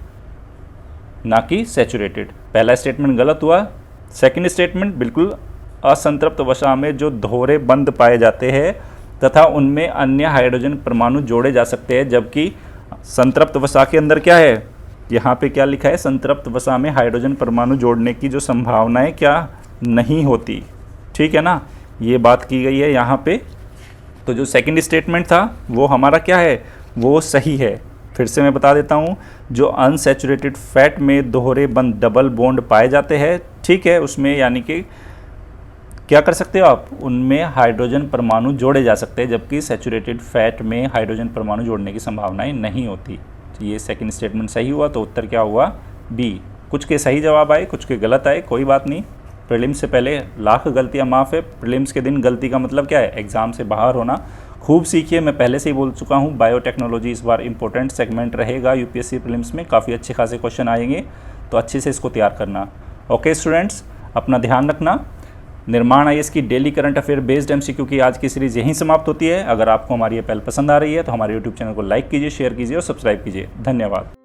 ना कि सैचुरेटेड। पहला स्टेटमेंट गलत हुआ। सेकंड स्टेटमेंट बिल्कुल, असंतृप्त वसा में जो दोहरे बंध पाए जाते हैं तथा उनमें अन्य हाइड्रोजन परमाणु जोड़े जा सकते हैं, जबकि संतृप्त वसा के अंदर क्या है, यहाँ पे क्या लिखा है, संतृप्त वसा में हाइड्रोजन परमाणु जोड़ने की जो संभावनाएं क्या नहीं होती, ठीक है ना, ये बात की गई है यहाँ पे। तो जो सेकंड स्टेटमेंट था वो हमारा क्या है, वो सही है। फिर से मैं बता देता हूँ, जो अनसैचुरेटेड फैट में दोहरे बंध डबल बॉन्ड पाए जाते हैं, ठीक है, उसमें यानी कि क्या कर सकते हो आप, उनमें हाइड्रोजन परमाणु जोड़े जा सकते हैं, जबकि सैचुरेटेड फैट में हाइड्रोजन परमाणु जोड़ने की संभावनाएं नहीं होती। तो ये सेकंड स्टेटमेंट सही हुआ, तो उत्तर क्या हुआ, बी। कुछ के सही जवाब आए, कुछ के गलत आए, कोई बात नहीं, प्रीलिम्स से पहले लाख गलतियां माफ़ है। प्रीलिम्स के दिन गलती का मतलब क्या है, एग्ज़ाम से बाहर होना। खूब सीखिए, मैं पहले से ही बोल चुका हूँ, बायोटेक्नोलॉजी इस बार इंपॉर्टेंट सेगमेंट रहेगा यूपीएससी प्रीलिम्स में, काफ़ी अच्छे खासे क्वेश्चन आएंगे, तो अच्छे से इसको तैयार करना। ओके स्टूडेंट्स, अपना ध्यान रखना। निर्माण आईएएस की daily current affair based MCQ की आज की सीरीज़ यहीं समाप्त होती है। अगर आपको हमारी ये पहल पसंद आ रही है तो हमारे यूट्यूब चैनल को लाइक कीजिए, शेयर कीजिए और सब्सक्राइब कीजिए। धन्यवाद।